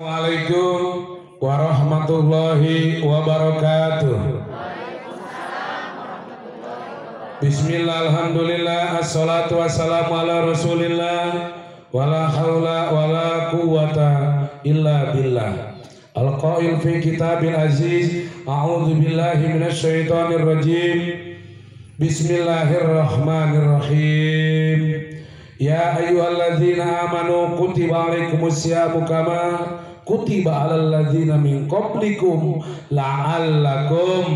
Assalamualaikum warahmatullahi wabarakatuh. Bismillah, alhamdulillah, assalatu wassalamu ala rasulillah, wala hawla wala quwata illa billah. Al-qail fi kitabil aziz, a'udhu billahi minasyaitonir rajim. Bismillahirrahmanirrahim. Ya ayyuhalladzina amanu kutiba alaikumusyamu kama kutiba alal ladzina min qablikum la'allakum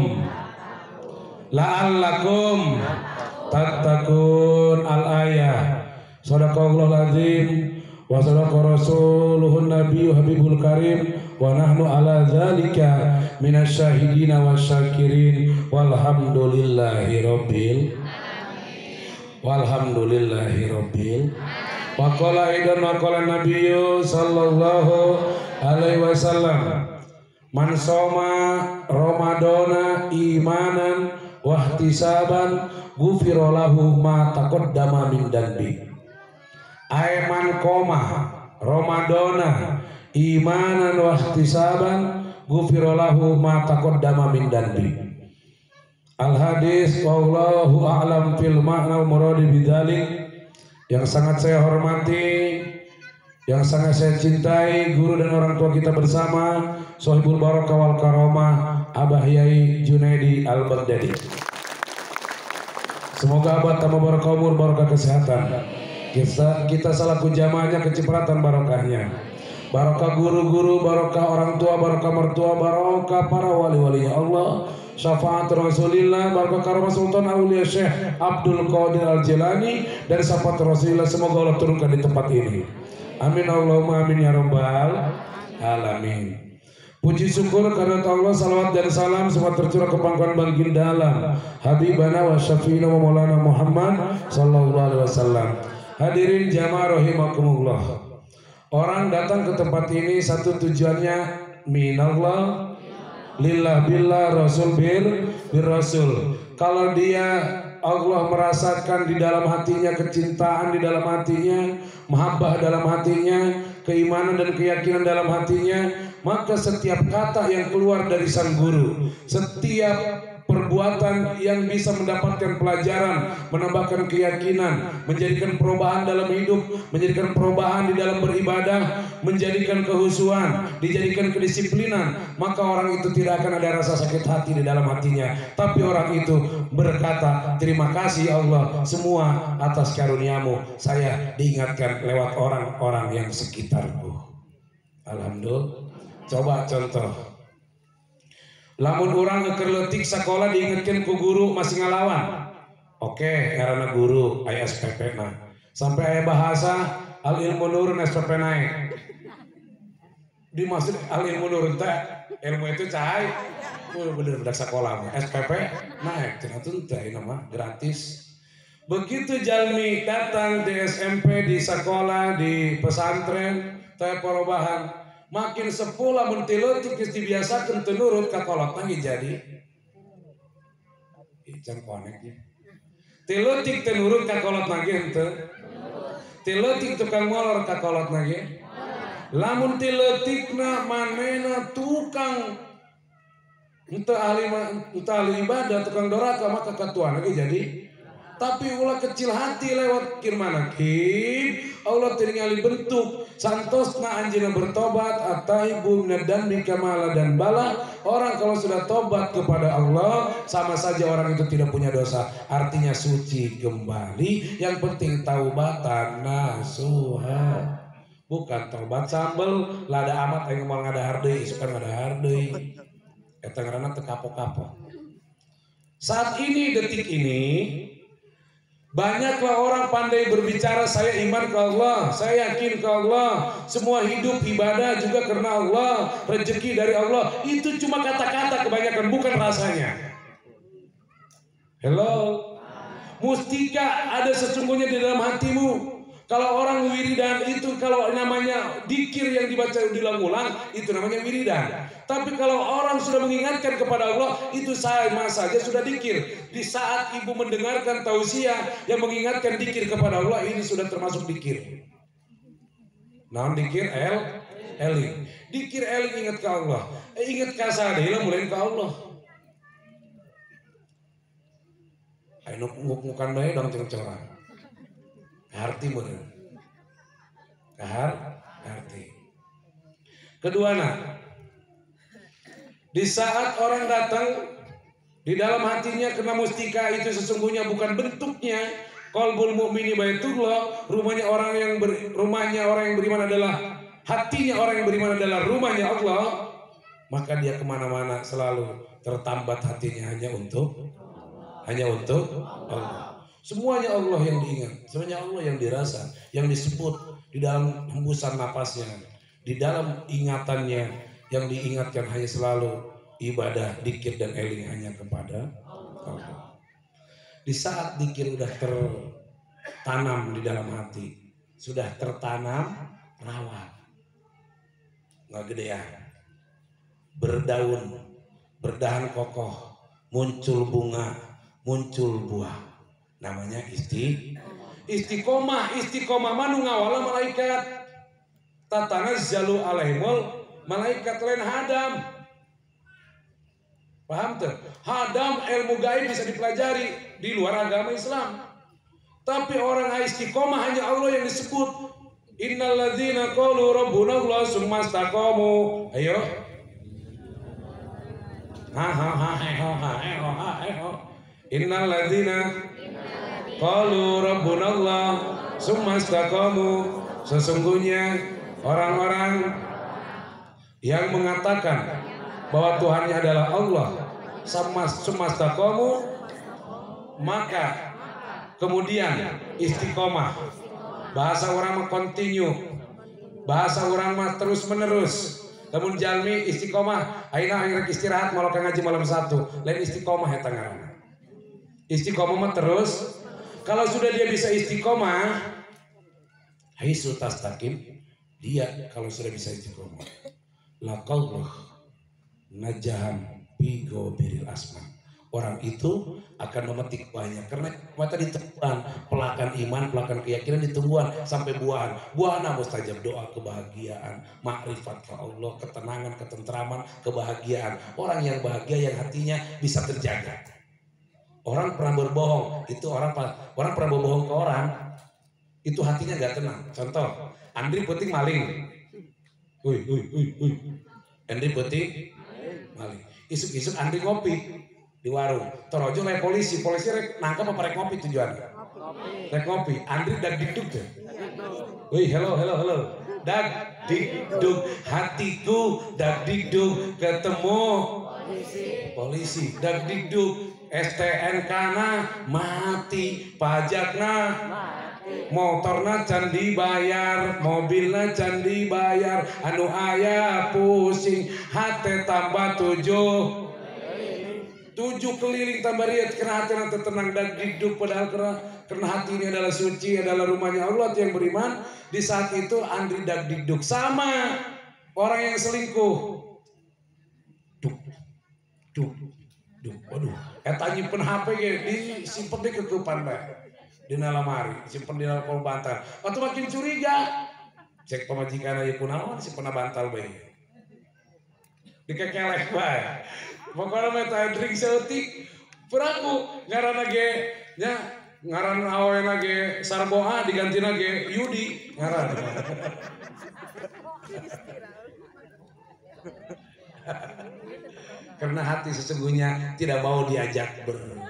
tattaqun. Al-ayah. Shadaqallahul azim wa shadaqa rasuluhun nabiyyu habibul karim wa nahnu ala dzalika minasyahidina wasyakirin walhamdulillahi wa qala aidan wa qala nabiyyu sallallahu alaihi wasallam man shoma ramadana imanan wa ihtisaban ghufira lahu ma taqaddama min dambi. Aiman koma ramadana imanan wa ihtisaban ghufira lahu ma taqaddama min dambi. Al hadis wallahu a'lam fil ma'na wal murad bidzalik. Yang sangat saya hormati, yang sangat saya cintai, guru dan orang tua kita bersama, Sohibul Barakah wal Karomah, Abah Yai Junaidi Al-Baghdadi. Semoga abad tambah barakah umur, barakah kesehatan. Kita salaku jamaahnya kecipratan barakahnya. Barakah guru-guru, barakah orang tua, barakah mertua, barakah para wali-wali Allah. Syafaat Rasulillah, barakah karamah Sultan Aulia Syekh Abdul Qadir Al-Jilani, dan syafaat Rasulillah semoga Allah turunkan di tempat ini. Amin Allahumma amin ya rabbal alamin. Puji syukur karena Allah, salawat dan salam semua tercurah ke pangkuan baginda alam Habibana wa Syafi'ina wa Maulana Muhammad sallallahu alaihi wasallam. Hadirin jamaah rahimakumullah. Orang datang ke tempat ini satu tujuannya minallah lillah billah rasul bir rasul. Kalau dia Allah merasakan di dalam hatinya kecintaan, di dalam hatinya mahabbah, dalam hatinya keimanan dan keyakinan dalam hatinya, maka setiap kata yang keluar dari sang guru, setiap perbuatan yang bisa mendapatkan pelajaran, menambahkan keyakinan, menjadikan perubahan dalam hidup, menjadikan perubahan di dalam beribadah, menjadikan kehusuan, dijadikan kedisiplinan, maka orang itu tidak akan ada rasa sakit hati di dalam hatinya. Tapi orang itu berkata, terima kasih Allah semua atas karuniamu, saya diingatkan lewat orang-orang yang sekitarku. Alhamdulillah. Coba contoh. Lamun orang ngekerletik sekolah diingatkan ku guru masih ngalawan. Oke, karena guru aya SPP nah. Sampai aya bahasa al ilmu nurun SPP naik. Dimaksud al ilmu nurun teh ilmu itu cahaya. Bener budak sekolah SPP naik. Ternyata teh nama gratis. Begitu jalmi datang di SMP, di sekolah, di pesantren, teh perubahan. Makin sepuluh mentileutik geus dibiasakeun teu nurut ka kolot lagi jadi ican konek ya. Tileutik teu nurut ka kolot lagi henteu. Tileutik tukang molor ka kolot lagi. Lamun tileutikna manehna tukang henteu ahli ibadah, tukang doraka maka katuan lagi jadi. Tapi ulah kecil hati lewat kirmana kim Allah tinggali bentuk santosna anjina bertobat ataibu dan mikamala dan bala. Orang kalau sudah tobat kepada Allah sama saja orang itu tidak punya dosa, artinya suci kembali. Yang penting taubatan nasuha, bukan tobat sambel lada amat yang mau ngadahar deui suka ngadahar deui eta ngaranna teu kapok-kapok. Saat ini detik ini banyaklah orang pandai berbicara, saya iman ke Allah, saya yakin ke Allah, semua hidup ibadah juga karena Allah, rezeki dari Allah. Itu cuma kata-kata kebanyakan, bukan rasanya. Hello, mustika ada sesungguhnya di dalam hatimu. Kalau orang wiridan itu, kalau namanya dikir yang dibaca diulang-ulang, itu namanya wiridan. Tapi kalau orang sudah mengingatkan kepada Allah, itu sama saja sudah dikir. Di saat ibu mendengarkan tausiah yang mengingatkan dikir kepada Allah, ini sudah termasuk dikir. Naon dikir? eling. Dikir eling ingat ke Allah. Ingat ka sadela mulai ke Allah. Ayo nguk-ngukan bae dong ceng-cengan. Harti meureun. Harti. Kedua di saat orang datang di dalam hatinya kena mustika itu sesungguhnya bukan bentuknya. Qalbul mu'mini baitullah, rumahnya orang yang beriman adalah hatinya orang yang beriman adalah rumahnya Allah, maka dia kemana-mana selalu tertambat hatinya hanya untuk Allah. Semuanya Allah yang diingat, semuanya Allah yang dirasa, yang disebut di dalam hembusan napasnya, di dalam ingatannya, yang diingatkan hanya selalu ibadah, dzikir dan eling hanya kepada Allah. Di saat dzikir sudah tertanam di dalam hati, sudah tertanam rawat, nggak gedean, berdaun, berdahan kokoh, muncul bunga, muncul buah, namanya istiqomah. Istiqomah manu ngawala malaikat, tatanazzalu alaihimul malaikat lain hadam. Paham tuh? Hadam ilmu gaib bisa dipelajari di luar agama Islam. Tapi orang istiqomah hanya Allah yang disebut. Innal ladzina qalu rabbuna Allah tsumma istaqamu. Ayo. Innal ladzina qalu rabbuna Allah tsumma istaqamu. Sesungguhnya orang-orang yang mengatakan bahwa Tuhannya adalah Allah, semastaqamu, maka kemudian istiqomah. Bahasa orang mah continue, bahasa orang mah terus menerus. Namun jalmi istiqomah, aina akhir istirahat malah ngaji malam satu, lain istiqomah eta ngaranna. Istiqomah mah terus. Kalau sudah dia bisa istiqomah, haisu tastaqim, dia kalau sudah bisa istiqomah, laqallah najahan bigo biril asman, orang itu akan memetik banyak karena mata ditumbuhan pelakan iman, pelakan keyakinan ditumbuhan sampai buahan mustajab doa, kebahagiaan, makrifat ke Allah, ketenangan, ketentraman, kebahagiaan. Orang yang bahagia yang hatinya bisa terjaga. Orang pernah berbohong itu orang pernah berbohong ke orang itu hatinya gak tenang. Contoh, Andri penting maling, Andri penting maling. Isuk-isuk Andri ngopi di warung. Torojo naik polisi rek nangkap apa rek ngopi tujuan? Rek ngopi. Andri dag dikduk deh. Wih, hello. Dag dikduk, hatiku dag dikduk ketemu polisi. Dag dikduk, STNK na mati, pajakna motorna can dibayar, mobilna can dibayar, anu aya pusing, hate tambah 7 keliling tambah riat karena hati nanti tenang dan hidup, padahal karena hati ini adalah suci, adalah rumahnya Allah yang beriman. Di saat itu Andri dak dikduk sama orang yang selingkuh, duk, waduh, eta nyimpen HP ge disimpen di kekupan bae. Di lemari, simpen di dalam kolong bantal. Waktu makin curiga, cek pemajikan aja kunaon simpen bantal bae. Dikekelek bae. Pokoknya meta drink seutik, peraku ngaran ge nya ngaran awena ge Sarboa digantina ge Yudi ngaran. Karena hati sesungguhnya tidak mau diajak berbohong.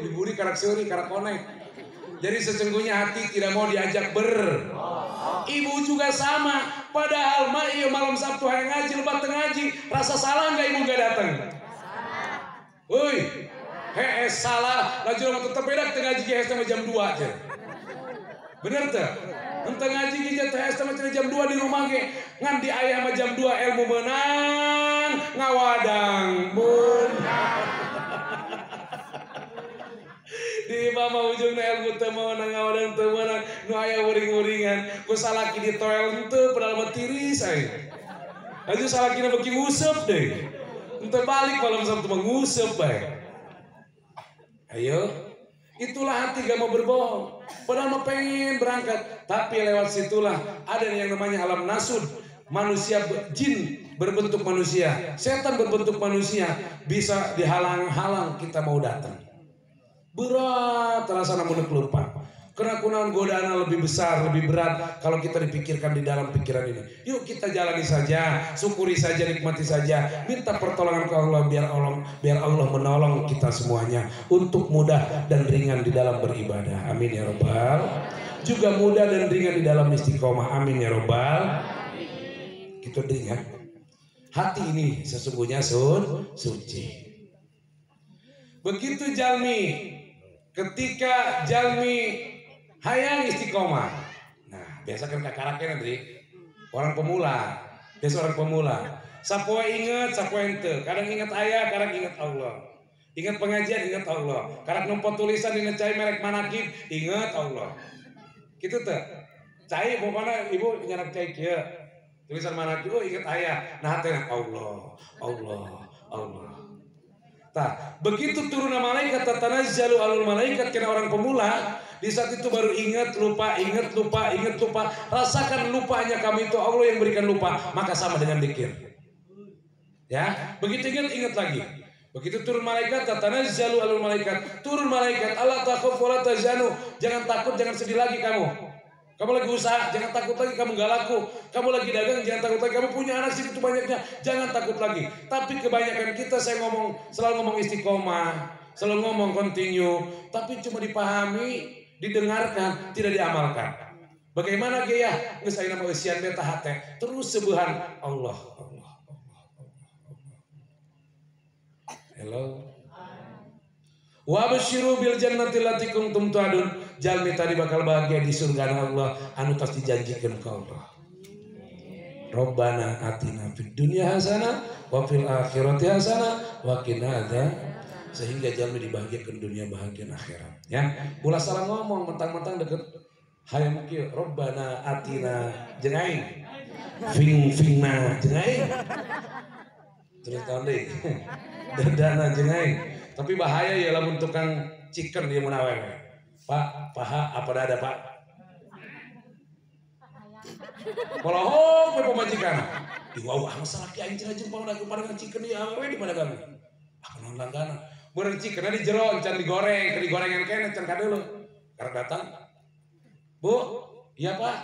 Diburi karak seuri karak konek. Jadi sesungguhnya hati tidak mau diajak Ibu juga sama. Padahal malam Sabtu hari ngaji lebat ngaji, rasa salah nggak ibu nggak datang? Salah. Lajur sama tetap beda ngaji ke sama jam 2 aja. Bener tuh? Entah ngaji ke sama jam 2 di rumah ke ngan di ayah sama jam 2 ilmu menang ngawadang menang. Di mama ujungna ilmu temenang ngawadang temenang nu aya uring-uringan ku salaki di toel henteu padahal mah tiris aya. Aju salakina beuki nguseup deui. Henteu balik malam Sabtu mah nguseup bae. Ayo Itulah hati gak mau berbohong. Padahal mau pengen berangkat. Tapi lewat situlah ada yang namanya alam nasud. Manusia, jin berbentuk manusia. Setan berbentuk manusia. Bisa dihalang-halang kita mau datang. Berat terasa namun lupa. Karena kunaon godaan lebih besar, lebih berat kalau kita dipikirkan di dalam pikiran ini. Yuk kita jalani saja, syukuri saja, nikmati saja, minta pertolongan ke Allah biar Allah menolong kita semuanya untuk mudah dan ringan di dalam beribadah. Amin ya robbal. Juga mudah dan ringan di dalam istiqomah. Amin ya robbal. Kita dengar. Hati ini sesungguhnya suci. Begitu jalmi, ketika jalmi hayang istiqomah. Nah, biasa kan kakaraknya nanti orang pemula. Biasa orang pemula. Sapoe inget, sapoe ente. Kadang ingat ayah, kadang ingat Allah. Ingat pengajian, ingat Allah. Kadang numpot tulisan dina cai merek manakib, ingat Allah. Gitu tuh. Cai pokoknya ibu nyarak cai kieu. Tulisan manakib, oh ingat ayah. Nah, hati Allah, Allah, Allah. Nah, begitu turun malaikat tatanazzalu alul malaikat kena orang pemula, di saat itu baru ingat lupa, ingat lupa, ingat lupa. Rasakan lupanya kami itu Allah yang berikan lupa, maka sama dengan zikir. Ya, begitu ingat lagi. Begitu turun malaikat tatanazzalu alul malaikat, turun malaikat, Allah takhaf wa la tahzanu, jangan takut, jangan sedih lagi kamu. Kamu lagi usaha, jangan takut lagi kamu gak laku. Kamu lagi dagang, jangan takut lagi. Kamu punya anak segitu banyaknya, jangan takut lagi. Tapi kebanyakan kita selalu ngomong istiqomah, selalu ngomong continue, tapi cuma dipahami, didengarkan, tidak diamalkan. Bagaimana gaya ngesain nama usian beta hati, terus sebuhan Allah. Hello. Wa basyiru bil jannati allati kuntum tu'adun. Jalmi tadi bakal bahagia di surga Allah anu tas dijanjikan ke Allah. Rabbana atina fid dunya hasanah wa fil akhirati hasanah wa qina adzab. Sehingga jalmi dibahagiakan dunia bahagia akhirat. Ya, ulah salah ngomong mentang-mentang deket hayang kieu Rabbana atina jeung aing. Fingna jeung aing. Terus tahun deui. Dadana jeung aing. Tapi bahaya ya lamun tukang chicken dia mun awewe. Pak, paha apa dada, Pak? Polohong we pamajikan. Ih wah masalah ki aing cenah jeung padangan chicken ieu awewe di mana kami? Aku non langganan. Beurang chicken di jero can digoreng, digorengan kene can kadeuleu. Karek datang. Bu, iya Pak.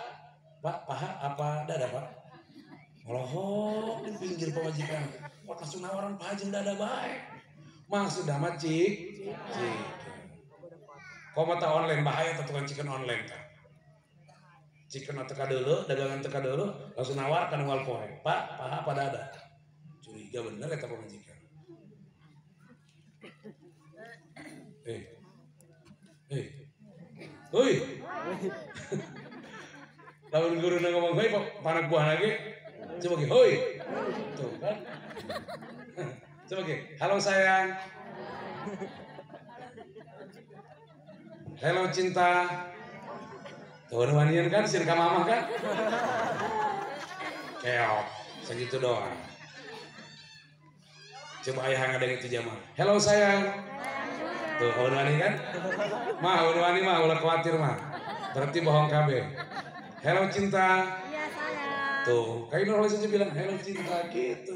Pak, paha apa dada, Pak? Polohong di pinggir pamajikan. Kok langsung nawaran paha jeung dada bae. Maksud amat cik. Kau mata online bahaya atau tukang chicken online kan? Chicken teka dulu, dagangan teka dulu, langsung nawarkan uang poe. Pak, paha apa dada? Curiga bener ya tukang chicken. Oi. Lawan guru ngomong hoi, panak buah lagi. Coba ke, hoi. Tuh kan? Coba ke, halo sayang. Halo cinta. Tuh wanian kan, sirka mama kan? Keok, segitu doang. Coba ayah ada itu zaman. Halo sayang. Tuh, wani kan? Wani mah, ulah khawatir mah. Berarti bohong kabeh. Halo cinta. Iya sayang. Tuh, kayak Nurul saja bilang halo cinta gitu.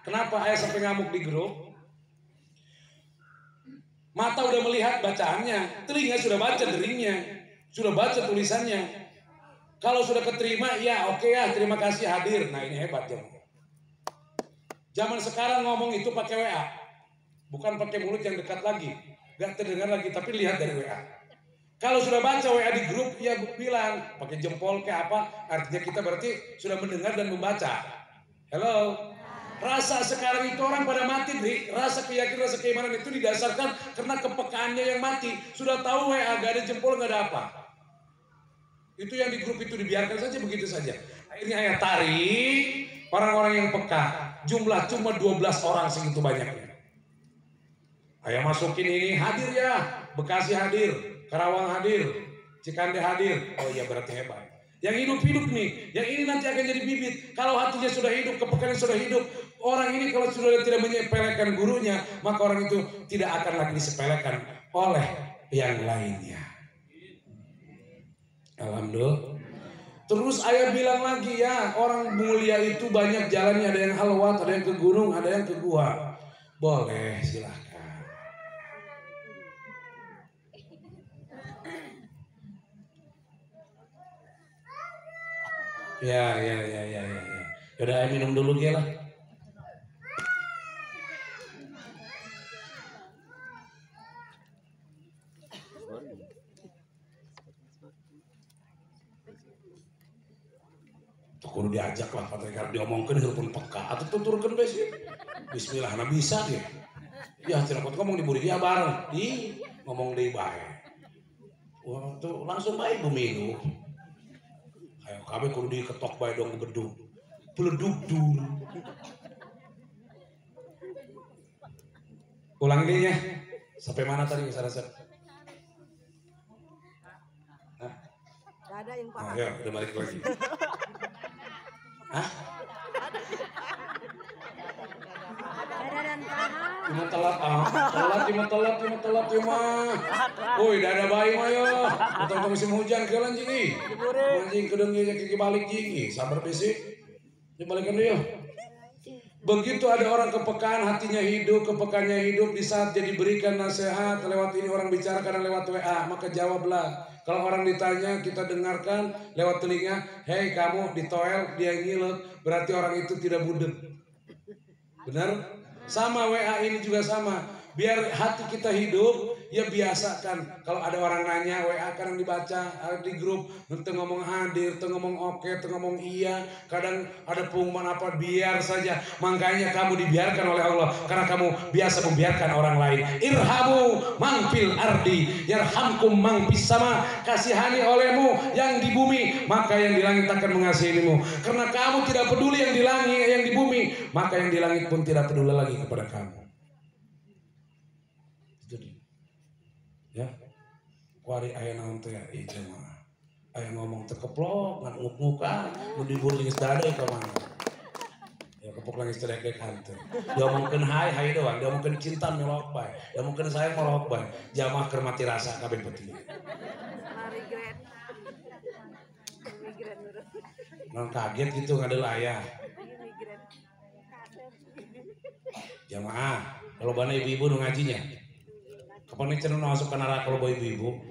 Kenapa ayah sampai ngamuk di grup? Mata udah melihat bacaannya, telinga sudah baca deringnya, sudah baca tulisannya. Kalau sudah keterima, ya oke ya, terima kasih hadir. Nah ini hebat zaman sekarang ngomong itu pakai WA, bukan pakai mulut yang dekat lagi, gak terdengar lagi, tapi lihat dari WA. Kalau sudah baca WA di grup, ya bilang pakai jempol ke apa, artinya kita berarti sudah mendengar dan membaca. Hello. Rasa sekarang itu orang pada mati, rasa keyakinan, rasa keimanan itu didasarkan karena kepekaannya yang mati. Sudah tahu WA, gak ada jempol, gak ada apa. Itu yang di grup itu dibiarkan saja begitu saja. Akhirnya ayah tarik orang-orang yang peka. Jumlah cuma 12 orang segitu banyaknya. Ayah masukin ini, hadir ya. Bekasi hadir, Karawang hadir, Cikande hadir. Oh iya berarti hebat. Yang hidup-hidup nih, yang ini nanti akan jadi bibit. Kalau hatinya sudah hidup, kepekaannya sudah hidup. Orang ini kalau sudah tidak menyepelekan gurunya, maka orang itu tidak akan lagi disepelekan oleh yang lainnya. Alhamdulillah. Terus ayah bilang lagi ya, orang mulia itu banyak jalannya, ada yang halwat, ada yang ke gunung, ada yang ke gua. Boleh, silahkan. Ya. Yaudah, ayah minum dulu ya lah. Kudu diajak lah, Pak diomongkan pun peka atau tuturkan besi. Bismillah, nah bisa dia. Ya tidak ngomong di buri dia bareng, di ngomong di baik. Wah tuh langsung baik bemilu. Ayo kami kudu diketok baik dong beduk, beleduk dulu. Ulang ini ya. Sampai mana tadi bisa rasa? Gak ada yang parah. Ya udah balik lagi. Hah? Cuma telat telat mah. Woi, dah ada bayi mah yo. Untuk musim hujan ke lanjing nih. Anjing kedeng ke balik jing. Sabar besi. Dibalikan dulu yo. Begitu ada orang kepekaan hatinya hidup, kepekaannya hidup di saat jadi berikan nasihat lewat ini orang bicara karena lewat WA, maka jawablah. Kalau orang ditanya kita dengarkan lewat telinga, hei kamu di toel dia ngilet, berarti orang itu tidak budek. Benar? Sama WA ini juga sama. Biar hati kita hidup, ya biasakan. Kalau ada orang nanya, WA kadang dibaca di grup, nanti ngomong hadir, nanti ngomong oke, nanti ngomong iya. Kadang ada pengumuman apa, biar saja. Makanya kamu dibiarkan oleh Allah, karena kamu biasa membiarkan orang lain. Irhamu mangfil ardi, yarhamkum mangfis sama. Kasihani olehmu yang di bumi, maka yang di langit akan mengasihimu. Karena kamu tidak peduli yang di langit, yang di bumi, maka yang di langit pun tidak peduli lagi kepada kamu. Ya, kuari ayah naon teh itu mah, ayah ngomong terkeplok, nguk-ngukan, mau dibur geus dadai ka mana? Ya kepok lagi sedek hantu. Dia omongkeun hai doang, dia omongkeun cinta melok bae, dia omongkeun sayang melok bae. Jamaah keur mati rasa kabeh penting. Regret. Non kaget gitu ngadel ayah. Jamaah, kalau bana ibu-ibu nu ngajinya. Kapan ini cenderung masuk ke neraka kalau bawa ibu-ibu?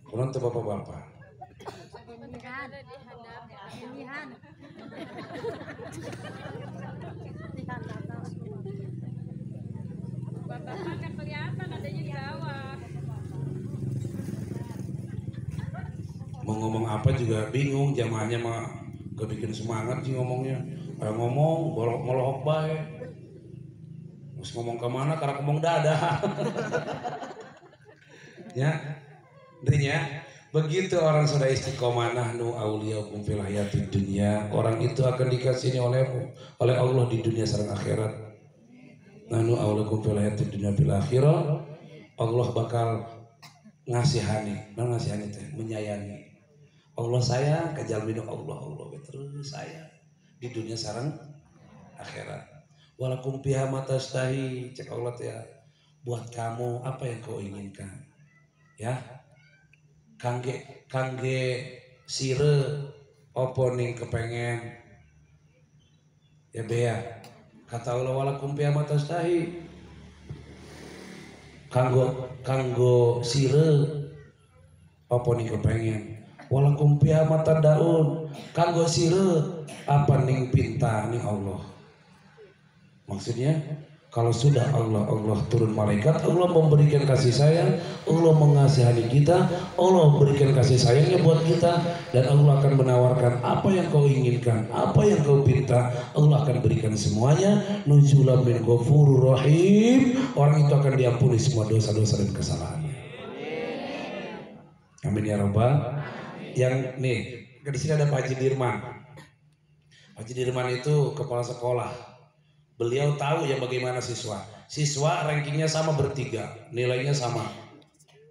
Kurang tuh bapak-bapak. Bapak kan kelihatan adanya di bawah. Mau ngomong apa juga bingung, jamaahnya mah gak bikin semangat sih ngomongnya. Kayak ngomong, bolok baik. Terus ngomong kemana karena ngomong dada. Ya, intinya begitu orang sudah istiqomah nahnu auliyaukum fil hayatid dunya, orang itu akan dikasihi oleh Allah di dunia sareng akhirat. Nahnu auliyaukum fil hayatid dunya fil akhirah, Allah bakal ngasihani, ngasihani teh menyayangi. Allah sayang kajalminu Allah terus sayang di dunia sareng akhirat. Walakum fiha matastahi, cek Allah ya, buat kamu apa yang kau inginkan, ya. Kangge sire opo ning kepengen, ya bea. Kata Allah walakum fiha matastahi, kanggo sire opo ning kepengen. Walakum fiha matadaun, kanggo sire apa ning pinta ning Allah. Maksudnya kalau sudah Allah turun malaikat, Allah memberikan kasih sayang, Allah mengasihani kita, Allah berikan kasih sayangnya buat kita, dan Allah akan menawarkan apa yang kau inginkan, apa yang kau pinta, Allah akan berikan semuanya. Nuzulan min ghafurur rahim, orang itu akan diampuni semua dosa-dosa dan kesalahannya. Amin ya rabbal. Yang nih di sini ada Pak Haji Dirman. Pak Haji Dirman itu kepala sekolah. Beliau tahu ya bagaimana siswa rankingnya sama bertiga, nilainya sama.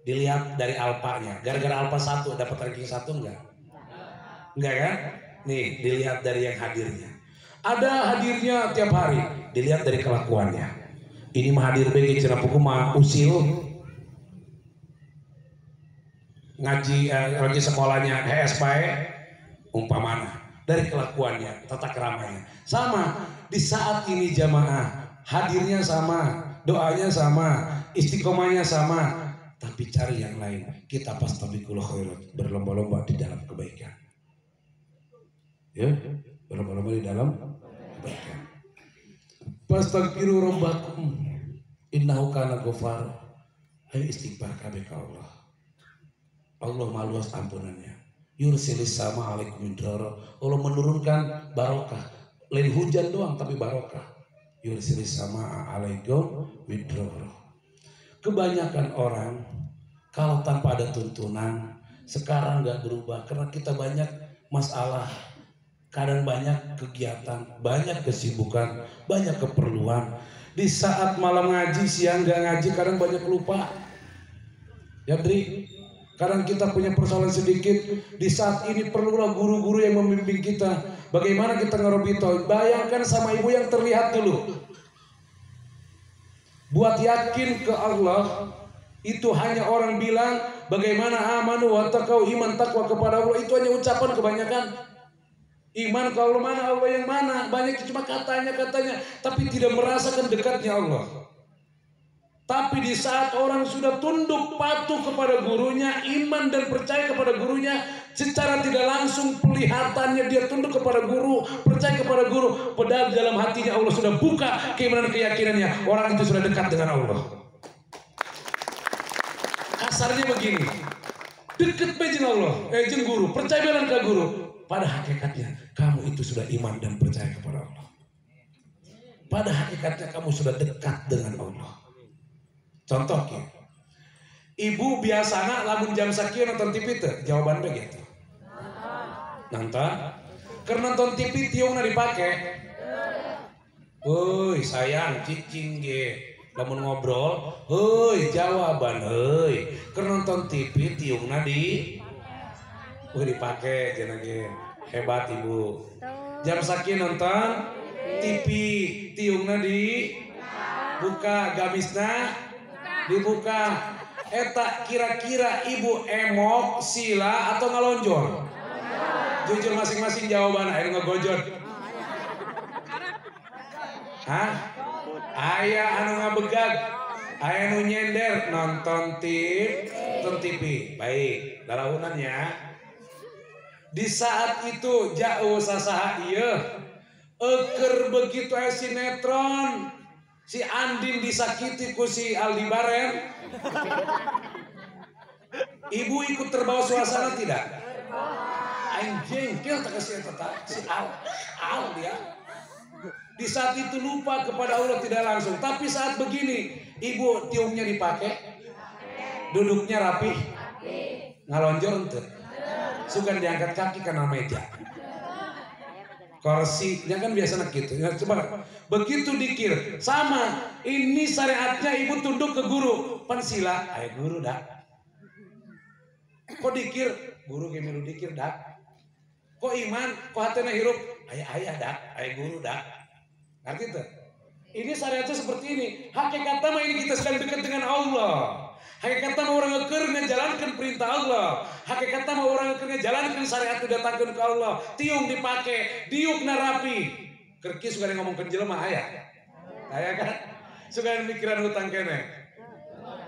Dilihat dari alpanya, gara-gara alpa 1 dapat ranking 1 enggak kan? Nih dilihat dari yang hadirnya. Ada hadirnya tiap hari, dilihat dari kelakuannya. Ini mah hadir bege cenah puku mah usil ngaji lagi sekolahnya HS bae umpamana dari kelakuannya tata keramanya sama. Di saat ini jamaah hadirnya sama, doanya sama, istiqomahnya sama, tapi cari yang lain. Kita fastabiqul khairat, berlomba-lomba di dalam kebaikan ya, berlomba-lomba di dalam kebaikan. Fastaghfiru rabbakum innahu kana ghafar. Ayo istighfar kabeh ka Allah. Allah maha luas ampunannya. Yursilis sama alaikum midrara. Allah menurunkan barokah. Lain hujan doang tapi barokah. Yursilis sama alaikum midrara. Kebanyakan orang kalau tanpa ada tuntunan sekarang nggak berubah karena kita banyak masalah. Kadang banyak kegiatan, banyak kesibukan, banyak keperluan. Di saat malam ngaji, siang nggak ngaji, kadang banyak lupa. Ya Dri, kadang kita punya persoalan sedikit. Di saat ini perlulah guru-guru yang membimbing kita. Bagaimana kita ngerobito? Bayangkan sama ibu yang terlihat dulu. Buat yakin ke Allah, itu hanya orang bilang bagaimana amanu wa taqau, iman takwa kepada Allah. Itu hanya ucapan kebanyakan. Iman ke Allah mana, Allah yang mana? Banyak cuma katanya, tapi tidak merasakan dekatnya Allah. Tapi di saat orang sudah tunduk patuh kepada gurunya, iman dan percaya kepada gurunya, secara tidak langsung kelihatannya dia tunduk kepada guru, percaya kepada guru, padahal dalam hatinya Allah sudah buka keimanan keyakinannya, orang itu sudah dekat dengan Allah. Kasarnya begini, dekat dengan Allah, jeung guru, percaya dengan ke guru. Pada hakikatnya kamu itu sudah iman dan percaya kepada Allah. Pada hakikatnya kamu sudah dekat dengan Allah. Contoh ya, ibu biasanya lamun jam sakieu nonton TV teh? Jawaban begitu. Nonton. Karena nonton TV tiungna dipake. Heuy sayang cicing ge. Lamun ngobrol, heuy jawaban heuy. Karena nonton TV tiungna dipake cenah ge. Hebat ibu. Jam sakieu nonton TV tiungna dibuka, gamisna dibuka. Eta kira-kira ibu emok, sila atau ngalonjor? Jujur masing-masing jawaban. Ayo ngegojot. Hah? Aya anu ngabegag, aya anu nyender nonton TV. Baik, dalaunannya. Di saat itu jauh sasaha ieu euker begitu aya sinetron si Andin disakiti ku si Aldi Barem. Ibu ikut terbawa suasana tidak? Anjing kieu teh si Al dia. Di saat itu lupa kepada Allah tidak langsung, tapi saat begini ibu tiungnya dipakai, duduknya rapi, ngalonjor ente. Sugan diangkat kaki karena meja. Kursinya kan biasanya gitu. Ya, coba begitu dikir sama. Ini syariatnya ibu tunduk ke guru. Pan sila, ayo guru dah. Kok dikir? Guru gemilu dikir dah. Kok iman? Kok hatena hirup? Ayah dah, ayo guru dah. Ngerti tuh? Ini syariatnya seperti ini. Hakikatnya mah ini kita sedang dekat dengan Allah. Hakikatnya mau orang ngeker ngejalankan perintah Allah. Hakikatnya mau orang ngeker ngejalankan syariat didatangkan ke Allah. Tiung dipake, diuk narapi. Kerki suka ngomongkan jelema ayah. Ayah kan? Suka mikiran hutang kene.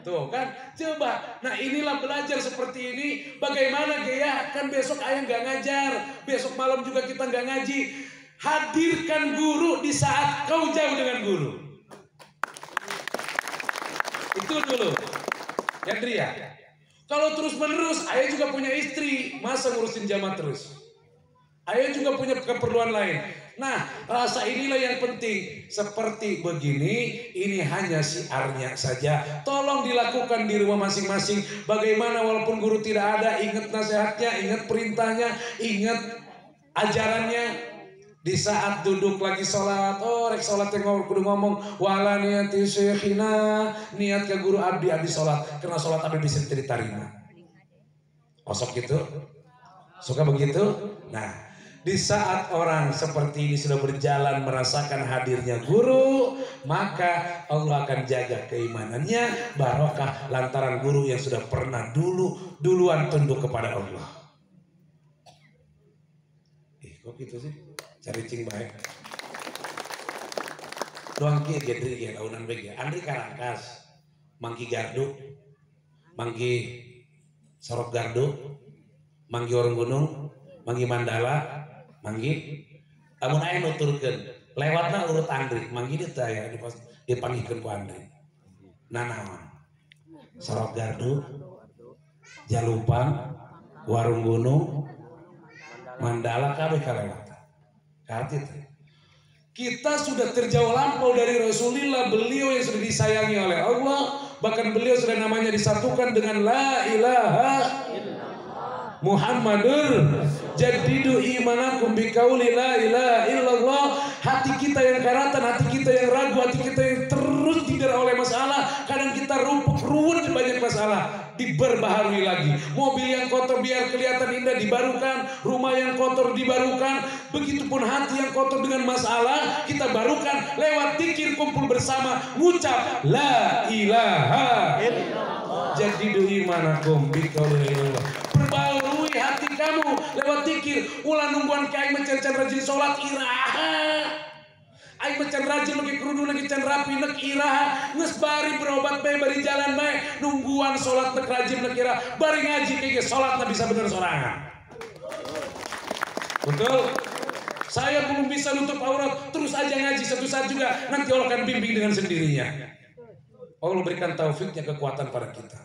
Tuh kan? Coba. Nah inilah belajar seperti ini. Bagaimana gaya? Kan besok ayah nggak ngajar. Besok malam juga kita nggak ngaji. Hadirkan guru di saat kau jauh dengan guru. Itu dulu. Yang dia. Kalau terus menerus, ayah juga punya istri, masa ngurusin jamaah terus. Ayah juga punya keperluan lain. Nah, rasa inilah yang penting. Seperti begini, ini hanya siarnya saja. Tolong dilakukan di rumah masing-masing. Bagaimana walaupun guru tidak ada, ingat nasihatnya, ingat perintahnya, ingat ajarannya. Di saat duduk lagi sholat, rek sholat yang kudu ngomong wala niati syekhina, niat ke guru abdi sholat, karena sholat abdi bisa diterima. Osok gitu, suka begitu. Nah, Di saat orang seperti ini sudah berjalan merasakan hadirnya guru, maka Allah akan jaga keimanannya, barokah lantaran guru yang sudah pernah duluan tunduk kepada Allah. Kok gitu sih? Cari cing baik. Doang kieu gendri ge launan bege. Andri Karangkas, Mangki Gardu, Mangki Sorok Gardu, Mangki Orang Gunung, Mangki Mandala, Manggi, amun aya nuturkeun lewatna urut Andri, manggi dieu teh aya dipanggihkeun ku Andri. Nanaon? Sorok Gardu, Jalupang, Warung Gunung, Mandala kabeh kalewatan. Karti teh. Kita sudah terjauh lampau dari Rasulullah, beliau yang sudah disayangi oleh Allah, bahkan beliau sudah namanya disatukan dengan la ilaha Muhammadur. Jadidu imanakum biqauli la ilaha illallah. Hati kita yang karatan, hati kita yang ragu, hati kita yang terus didera oleh masalah, kadang kita ruwet banyak masalah, diperbaharui lagi. Mobil yang kotor biar kelihatan indah dibarukan, rumah yang kotor dibarukan, begitupun hati yang kotor dengan masalah kita barukan lewat zikir, kumpul bersama ngucap la ilaha illallah. Jadidu imanakum biqauli la ilaha. Perbaharui hati kamu lewat zikir. Ulah nungguan ke aing can rajin salat iraha. Aing can rajin lagi kerudung lagi can rapi nek iraha. Geus bari berobat bae bari jalan bae nungguan salat nek rajin nek iraha. Bari ngaji ke salatna bisa bener sorangan. Betul? Saya belum bisa nutup aurat, terus aja ngaji satu saat juga, nanti Allah akan bimbing dengan sendirinya. Allah berikan taufiknya, kekuatan pada kita.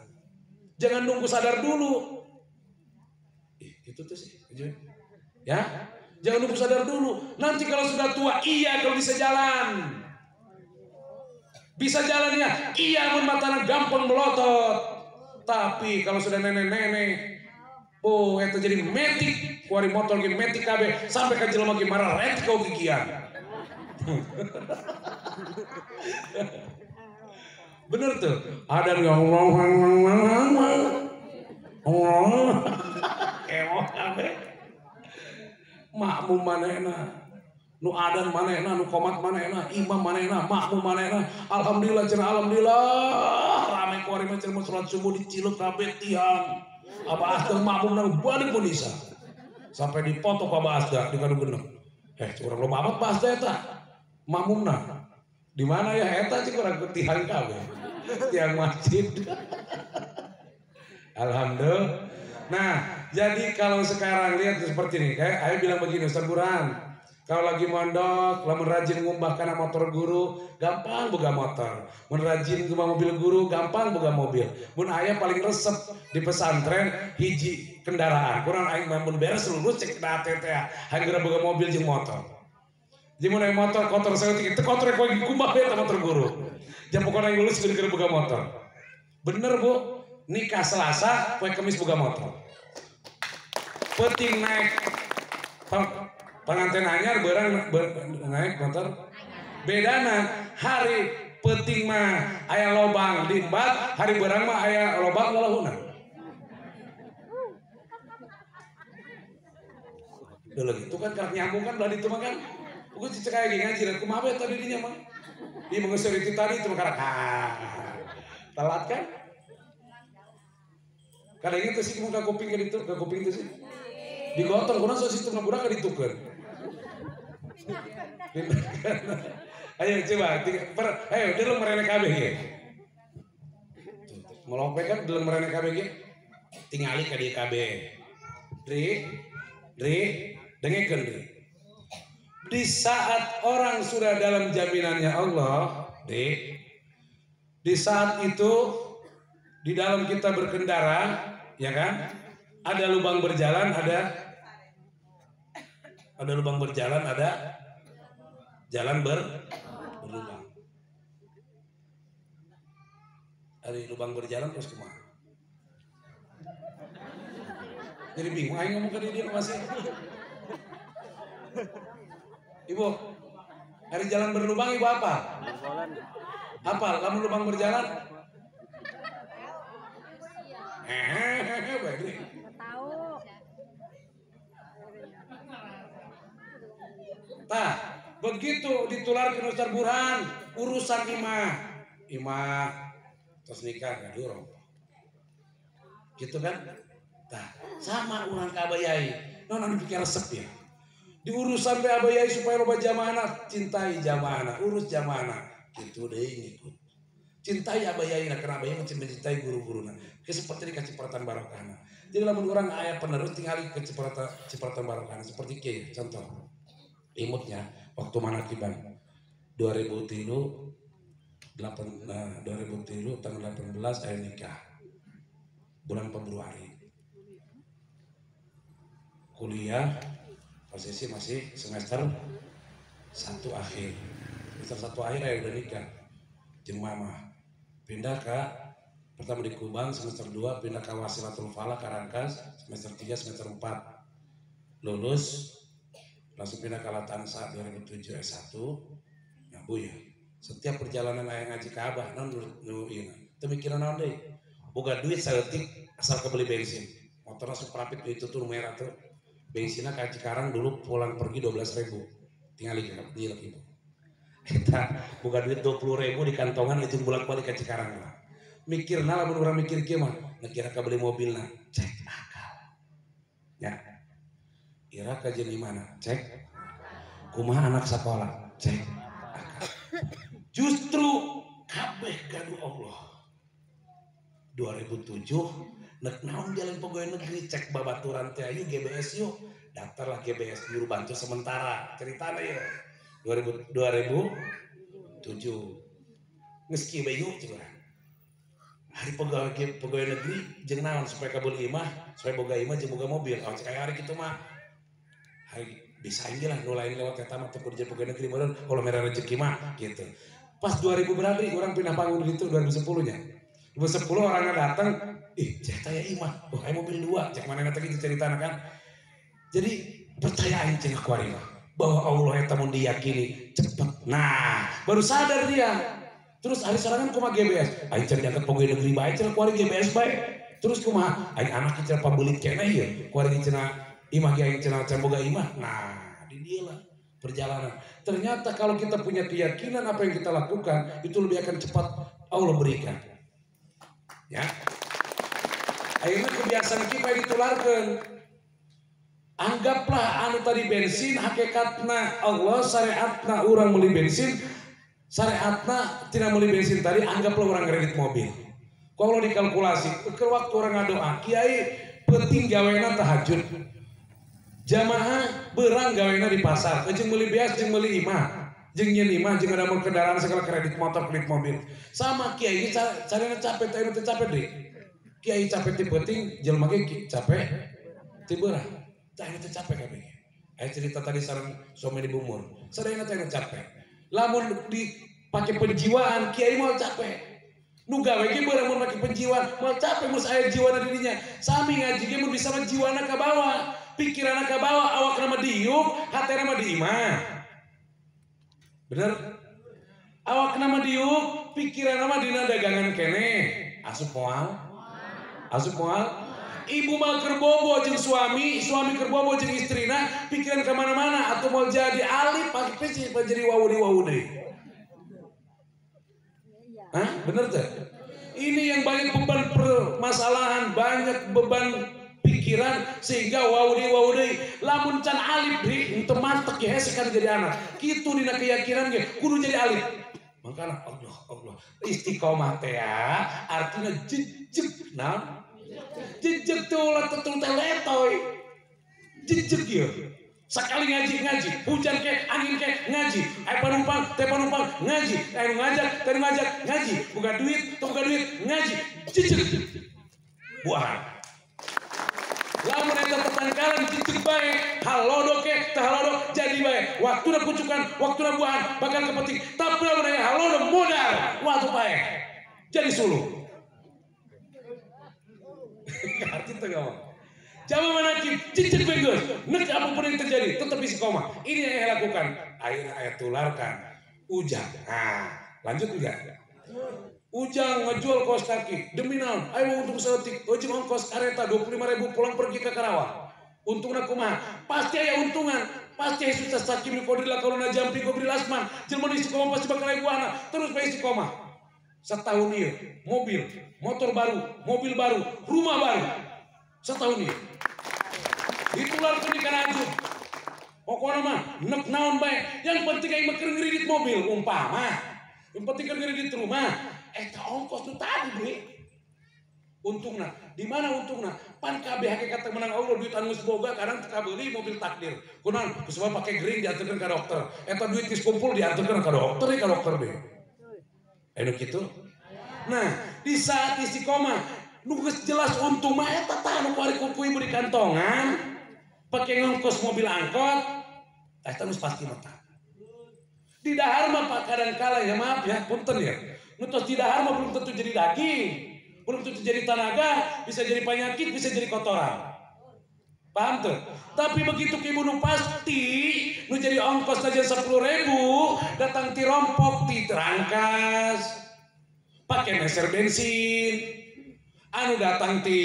Jangan nunggu sadar dulu. Itu tuh sih, ya. Jangan nunggu sadar dulu. Nanti kalau sudah tua, iya kalau bisa jalan. Bisa jalannya, iya mun matana gampang melotot. Tapi kalau sudah nenek-nenek, oh itu jadi metik, kuari motor ge metik kabeh sampai ka jelema ge marah ret kau gigian. Bener tuh. Ada yang Allah. Ewah kabeh. Makmum manehna, nu adan manehna, nu qomat manehna, imam manehna, makmum manehna. Alhamdulillah cenah alhamdulillah. Rame kuari mah cenah salat subuh dicilup kabeh tiang. Abah Asda makmum nang bade pun bisa. Sampai dipoto ku Abah Asda di kanu genep. Urang loba amat Abah Asda eta. Makmumna. Di mana ya eta cik urang tiang kabeh. Tiang masjid. Alhamdulillah. Nah, jadi kalau sekarang lihat seperti ini, kayak ayah bilang begini, Ustaz Burhan, kalau lagi mondok, lamun rajin ngumbah kana motor guru, gampang boga motor. Mun rajin ngumbah mobil guru, gampang boga mobil. Mun ayah paling resep di pesantren hiji kendaraan. Kurang aing mun beres lulus cek da ATT, hayang geura boga mobil jeung motor. Jadi mun aya motor kotor saya teh kotor kowe ngumbah bae motor guru. Jam pokona aing lulus geura boga motor. Bener, Bu. Nikah Selasa, kue Kemis boga motor. Penting naik pengantin anyar barang naik motor. Bedana hari penting mah aya lobang limbat, hari barang mah aya lobang lalahunan. Dulu gitu kan karena nyambung kan belah itu mah kan. Gue cek kayak gini ngaji dan kumaha bae tadi dinya mah. Dia mengeser itu tadi itu karena telat kan? Kada inget tuh sih muka kuping ke kuping itu sih. Digotong kurang so sistem kurang ka ditukeun. Ayo coba, ayo deleng merene kabeh ge. Melompe kan deleng merene kabeh ge. Tingali ka dieu kabeh. Dri, dengekeun Dri. Di saat orang sudah dalam jaminannya Allah, di saat itu di dalam kita berkendara, ya kan? Ada lubang berjalan, ada lubang berjalan, ada jalan berlubang. Ada lubang berjalan terus kumaha? Jadi bingung aing ngomong ke dia masih. Ibu, hari jalan berlubang ibu apa? Apa? Kamu lubang berjalan? Tahu. Tah, begitu ditularkan Ustaz Burhan urusan imah terus nikah gak durung. Gitu kan? Tah, sama orang kabayai. Non pikir resep ya. Di urusan abayai supaya loba jamaah, cintai jamaah, urus jamaah. Gitu deh ngikut. Cintai abayai, karena abayai mencintai guru-guruna. Seperti di Cipratan Barokahna. Jadi lamun orang ayah penerus tinggal ke Cipratan Barokahna seperti Kiai. Contoh, imutnya waktu manakiban 2003 tanggal 18 ayah nikah bulan Februari. Kuliah posisi masih semester 1 akhir. Semester 1 akhir ayah udah nikah. Jeung mama pindah ke pertama di Kubang semester 2, pindah ke Wasilatul Falah Karangkas semester 3 semester 4, lulus langsung pindah ke Latansa 2007 S1. Nah bu ya, setiap perjalanan ayah ngaji ke Abah non nu ieu teu mikiran naon deui, boga duit saeutik asal kebeli bensin, motor langsung rapid itu tuh merah tuh bensinnya kayak Cikarang dulu pulang pergi 12.000 tinggal di lagi kita buka duit 20.000 di kantongan itu bolak-balik ke Cikarang lah. Mikir nah lamun urang mikir kieu mah kira ka beli mobil nah cek akal ya ira ka jeung mana cek kumaha anak sekolah cek akal. Justru kabeh kadu Allah 2007 nek naon jalan pegawai negeri cek babaturan teh ayo GBS yuk daftarlah GBS guru bantu sementara ceritanya ya 2007 meski bayu juga hari pegawai negeri jeung naon supaya kabul imah supaya boga imah jeung boga mobil cek hari kitu mah hari bisa aja lah nu lain lewat eta mah teu kerja pegawai negeri meureun kalau merah rezeki mah gitu. Pas 2000 berapa orang pindah panggung gitu 2010 nya 2010 orangnya datang cek taya imah ayo mobil 2 cek mana tadi cerita kan. Jadi percaya aing cek aku bahwa Allah eta mun diyakini cepet. Nah, baru sadar dia. Terus hari sorangan kumaha GBS. Aing cek diangkat pegawai negeri bae cenah kuari GBS bae. Terus kumaha? Aing anak cenah pabelit keneh ieu. Kuari cenah imah ge aing cenah boga imah. Nah, di dieu lah perjalanan. Ternyata kalau kita punya keyakinan apa yang kita lakukan itu lebih akan cepat Allah berikan. Ya. Akhirnya kebiasaan kita ditularkan. Anggaplah anu tadi bensin hakikatna Allah syariatna orang beli bensin syariatna tidak beli bensin tadi anggaplah orang kredit mobil. Kalau dikalkulasi ke waktu orang ngadoa kiai penting gawena tahajud jamaah berang gawena di pasar jeung beli beas jeung beli imah jeung nyeun imah jeung ada kendaraan segala kredit motor kredit mobil sama kiai carana capek teh teu capek deui kiai capek ti penting jelema ge capek ti beurah. Tanya itu capek kabeh. Aya cerita tadi sareng suami di Bumur. Sadayana teh capek. Lamun dipake penjiwaan kiai mau capek. Nu gawe ge beurang mun make penjiwaan, mau capek mus aya jiwana di dinya. Sami ngaji ge mun bisa jiwana ka bawah, pikiranna ka bawah, awakna mah diuk, hatena mah di imah. Bener? Awakna mah diuk, pikiranna mah dina dagangan keneh. Asup moal? Asup moal? Ibu mah kerbobo jeung suami kerbobo jeung istrina pikiran kemana-mana atau mau jadi alif pakai peci jadi wawudi deui. Hah? Bener tuh? Ini yang banyak beban permasalahan, banyak beban pikiran sehingga wawudi lamun can alif deui teu mantek ge hese kan jadi anak. Kitu dina keyakinan ge kudu jadi alif. Makana Allah istiqomah teh artinya jejeg naon? Jejeg tuh lah tetul teletoy jejeg ya sekali ngaji hujan ke angin ke ngaji penumpang ngaji ngajak ngaji buka duit ngaji jejeg buah lamun eta tetangkalan jejeg bae halodo ke teh halodo jadi bae waktuna kucukan waktuna buahan bakal kepetik tapi lamun aya halodo modal waktu bae jadi suluh. Arti itu kawan. Jamaah manakib, cicit benggus, nek apapun yang terjadi, tetap istiqomah. Ini yang saya lakukan. Akhirnya saya tularkan. Ujang. Nah, lanjut Ujang. Ujang ngejual kaos kaki. Demi naon? Ayo untuk seletik. Ujang ongkos kareta 25.000 pulang pergi ke Karawang. Untungna kumaha? Pasti aya untungan. Pasti aya sukses sakim kodila kalau jampi gobri lasman. Jelema di istiqomah pasti bakal aya buahna. Terus bae istiqomah. Setahun ieu, mobil, motor baru, mobil baru, rumah baru. Setahun ieu. Ditularkeun di kana anjur. Pokona mah nek naon bae, yang penting aing mah keur ngredit mobil umpama. Yang penting keur ngredit rumah. Eta ongkos nu tadi duit. Untungna, di mana untungna? Pan kabeh hakikat menang Allah duit anu geus boga kadang teu kabeuli mobil takdir. Kunaon? Geus pake gering diantarkeun ka dokter. Eta duit geus kumpul diantarkeun ka dokter deh. Anu kitu. Nah, di saat istiqomah nu geus jelas untung mah eta tah anu kuari kukuy beri kantongan. Pake ngongkos mobil angkot. Eta geus pasti mah. Di dahar mah Pak kadang-kala ya maaf ya, punten ya. Nu tos di dahar mah belum tentu jadi daging. Belum tentu jadi tenaga, bisa jadi penyakit, bisa jadi kotoran. Paham tuh? Tapi begitu kibu nu pasti, nu jadi ongkos aja 10.000, datang ti rompok, ti terangkas, pakai meser bensin, anu datang ti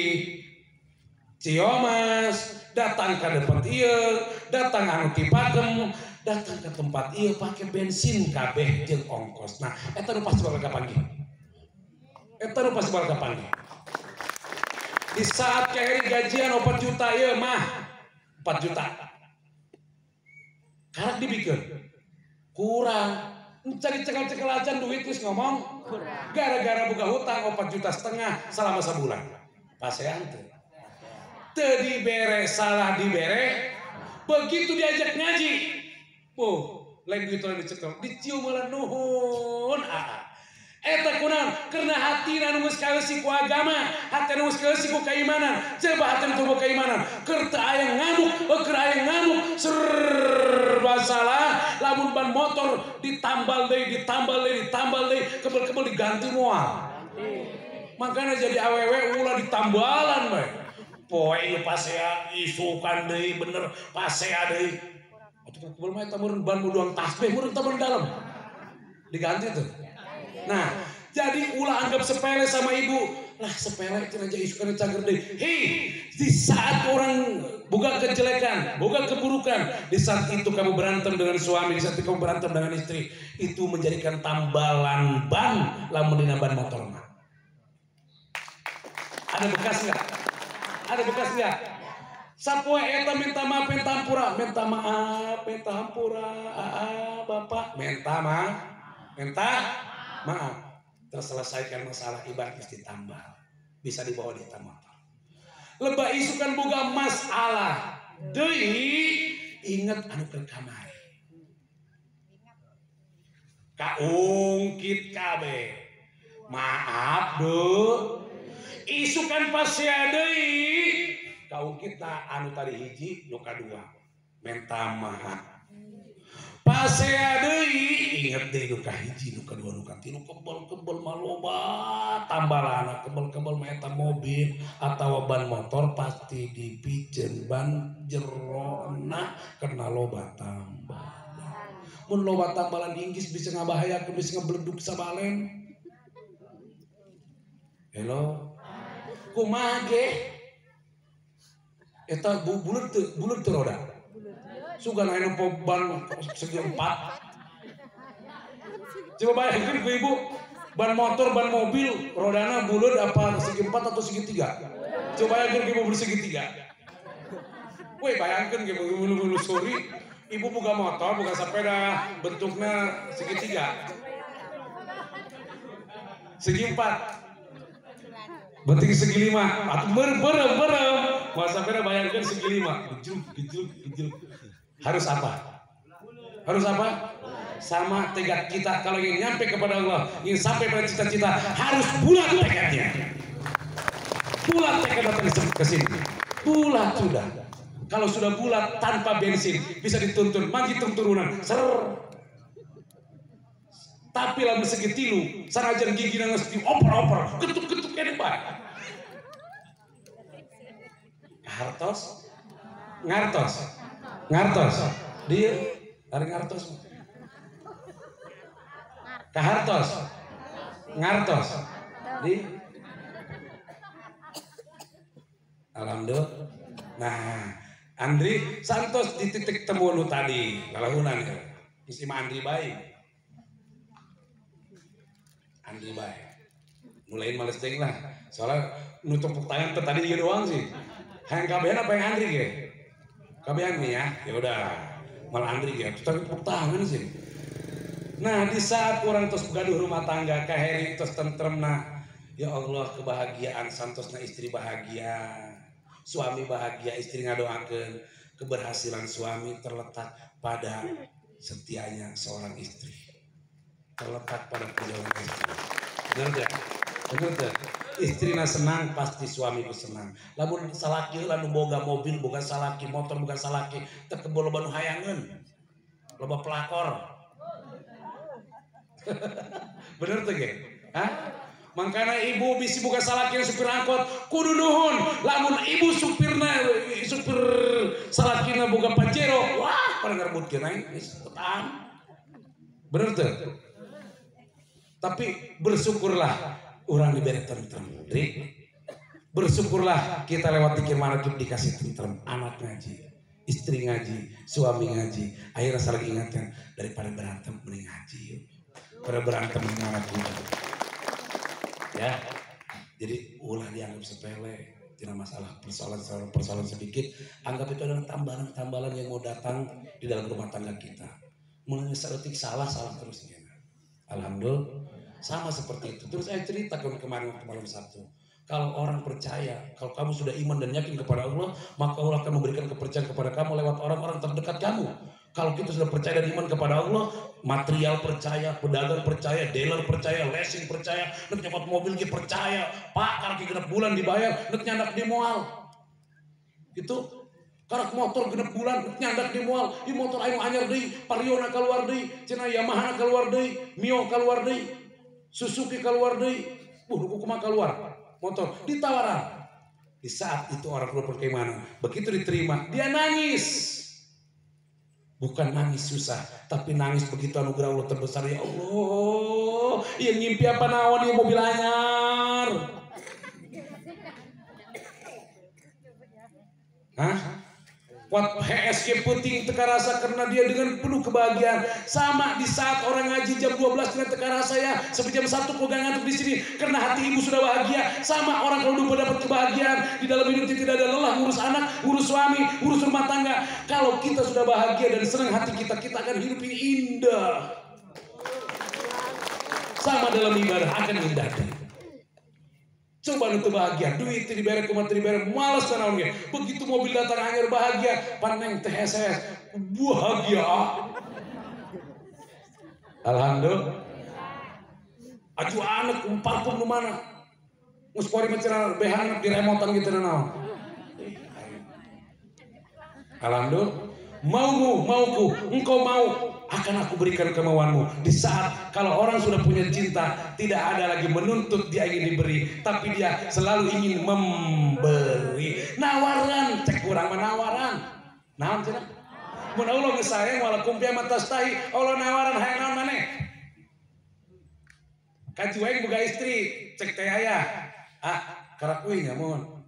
Ciomas, datang ke depan iya, datang anu ti Pagem, datang ke tempat iya pakai bensin kabeh jeung ongkos. Nah, eta nu pasti bakal kapanggih. Eta nu pasti bakal kapanggih. Di saat keheri gajian 4 juta ya mah 4 juta karak dibikeun kurang cari cekal-cekal acan duit geus ngomong gara-gara buka hutang 4,5 juta selama sebulan pasean teu dibere salah dibere begitu diajak ngaji lain duit lain dicekel dicium malah nuhun eta kunaon karena hati anu geus kaeusi ku agama hati anu geus kaeusi ku keimanan coba hati anu keimanan keur teu aya ngamuk keur aya ngamuk serba salah lamun ban motor ditambal deui kebel-kebel diganti moal makanya jadi awewe ulah ditambalan bae poe ieu pasea isukan deui bener pasea deui atuh kebel mah eta meureun ban muduang tasbih meureun teh dalam diganti tuh. Nah, jadi ulah anggap sepele sama ibu. Lah sepele itu aja isukan cager deh. Hei, di saat orang boga kejelekan, boga keburukan, di saat itu kamu berantem dengan suami, di saat itu kamu berantem dengan istri, itu menjadikan tambalan ban lamun dina ban motor mah. Ada bekas enggak? Ada bekas enggak? Sapoe eta minta maaf, minta hampura, Bapak, minta maaf, terselesaikan masalah ibarat mesti tambah, bisa dibawa di motor. Lebah isukan boga masalah, deui inget anu ke kamari, kaungkit kabeh, maaf duh, isukan pasea deui, kaungkit anu tadi hiji, nu kadua, minta maaf. Pasea deui inget deui nu kahiji nu kadua nu katilu kebel maloba tambalana kebel mah eta mobil atawa ban motor pasti dipikeun ban jerona karena loba tambalan mun loba tambalan inggis bisa ngabahayakeun bisa ngebleduk sabalen hello kumaha ge eta buleut teu roda sugan aya ban segi 4. Coba bayangkan ke ibu, ban motor, ban mobil, rodana buleut apa segi 4 atau segi 3? Coba bayangkan ke ibu bersegi 3. Woi bayangkan ke ibu sorry, ibu buka motor, buka sepeda, bentuknya segi 3. Segi 4. Bentuk segi 5. Atau berem. Masa sepeda bayangkan segi 5. Gejluk. Harus apa? Sama tegak kita kalau ingin nyampe kepada Allah, ingin sampai pada cita-cita, harus bulat tekadnya. Bulat tekad datang ke sini. Bulat sudah. Kalau sudah bulat tanpa bensin bisa dituntun, mangkitung turunan. Tapi lamun segi 3, sanajan gigina geus dioper-oper, ketuk-ketuk kene bae. Ngartos. Dia dari ngartos. Kahartos. Ngartos. Di alhamdulillah. Nah, Andri santos di titik temu nu tadi lalahunan ya. Isi Andri baik. Andri baik. Mulain males ting lah. Soalnya nutup tangan tadi dia doang sih. Hayang kabehan apa yang Andri ge? Kabehan nih ya. Ya udah. Malah Andri ge tapi tepuk tangan sih. Nah, di saat orang terus gaduh rumah tangga kaheri terus tentrem nah. Ya Allah, kebahagiaan santosna istri bahagia. Suami bahagia, istri ngadoakeun. Keberhasilan suami terletak pada setianya seorang istri. Terletak pada perjalanan istri. Benar tidak? Benar tidak? Istrina senang pasti suami senang. Lamun salaki lalu boga mobil, boga salaki motor, boga salaki tekebol loba nu hayangeun. Loba pelakor. Bener tuh ge? Hah? Makanya ibu bisi buka salaki supir angkot kudu nuhun. Lamun ibu supir salakina buka Pajero, wah pada ngerebutkeun aing geus tetang. Bener tuh? Tapi bersyukurlah orang diberi tentrem. Bersyukurlah kita lewat dikir manakib dikasih tentrem. Anak ngaji, istri ngaji, suami ngaji. Akhirnya saling ingatkan daripada berantem mending ngaji yuk. Pada berantem manakib. Ya, jadi ulah dianggap sepele, tidak masalah persoalan sedikit, anggap itu adalah tambalan yang mau datang di dalam rumah tangga kita. Mulai sedetik salah terusnya. Alhamdulillah, sama seperti itu. Terus saya ceritakan kemarin waktu malam Sabtu. Kalau orang percaya, kalau kamu sudah iman dan yakin kepada Allah, maka Allah akan memberikan kepercayaan kepada kamu lewat orang-orang terdekat kamu. Kalau kita sudah percaya dan iman kepada Allah, material percaya, pedagang percaya, dealer percaya, leasing percaya, nek nyokot mobil ge percaya, Pak karena genep bulan dibayar, nek nyandak di moal. Gitu. Karena motor genep bulan nek nyandak di moal, di motor anu anyar deui, Variona keluar deui, cenah Yamaha keluar deui, Mio keluar deui, Suzuki keluar deui. Kumaha keluar motor ditawaran. Di saat itu orang keluar bagaimana? Begitu diterima, dia nangis. Bukan nangis susah, tapi nangis begitu anugerah Allah terbesar. Ya Allah, yang ngimpi apa naon yang mobil anyar? Hah? Kuat HSG puting teka rasa karena dia dengan penuh kebahagiaan. Sama di saat orang ngaji jam 12 dengan teka rasa ya, sampai jam 1 pegang ngantuk di sini karena hati ibu sudah bahagia. Sama orang kalau lupa dapat kebahagiaan di dalam hidupnya tidak ada lelah ngurus anak, ngurus suami, ngurus rumah tangga. Kalau kita sudah bahagia dan senang hati kita akan hidup ini indah. Sama dalam ibadah akan indah. Coba itu bahagia, duit diberi kumat diberi, malas kan orangnya. Begitu mobil datang anyar bahagia, paneng TSS bahagia. Alhamdulillah. Aju anak parfum nu mana? Mus pori macam behan di remotan gitu naon. Alhamdulillah. Mauku, engkau mau, akan aku berikan kemauanmu. Di saat kalau orang sudah punya cinta, tidak ada lagi menuntut dia ingin diberi, tapi dia selalu ingin memberi. Nawaran, cek kurang menawaran. Naon cenah? Mun Allah ngesayang walakum fi matastahi, Allah nawaran hayang naon maneh. Kajueng boga istri, cek teh aya. Karak euy nyamun.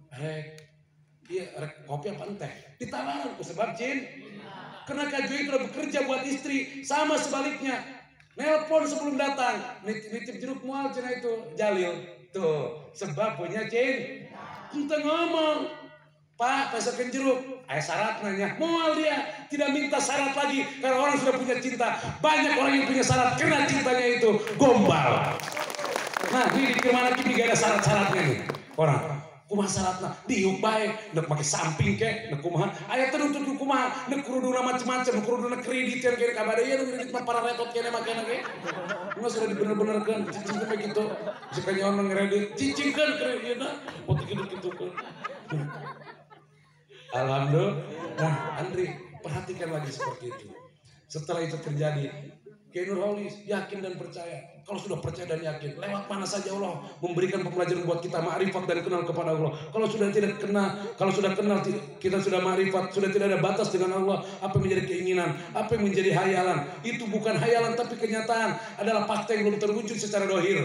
Iya, kopi apa teh? Ditawaran ku sebab jin. Karena kajueng sudah bekerja buat istri, sama sebaliknya. Nelpon sebelum datang, nitip jeruk mual cina itu Jalil. Tuh, sebab punya cin. Kita ngomong, Pak, pesakin jeruk. Syarat nanya, mual dia. Tidak minta syarat lagi, karena orang sudah punya cinta. Banyak orang yang punya syarat, karena cintanya itu gombal. Nah, ini kemana kita gak ada syarat-syaratnya nih. Orang, kumaha syaratna diuk bae, nek make samping ke, nek kumaha aya tenuntut kumaha, nek kuruduna macam-macam, kuruduna kredit kan kene kabade ya kredit mah para retot kene makena ge. Geus sudah dibener-benerkeun cicing teh kitu. Bisa kanyaon ngredit, cicingkeun kreditna, pot kitu-kitu kan. Alhamdulillah. Nah, Andri, perhatikan lagi seperti itu. Setelah itu terjadi, Kiai Nurholis yakin dan percaya. Kalau sudah percaya dan yakin, lewat mana saja Allah memberikan pembelajaran buat kita ma'rifat dan kenal kepada Allah. Kalau sudah tidak kenal, kalau sudah kenal kita sudah ma'rifat, sudah tidak ada batas dengan Allah. Apa yang menjadi keinginan, apa yang menjadi hayalan, itu bukan hayalan tapi kenyataan, adalah fakta yang belum terwujud secara dohir.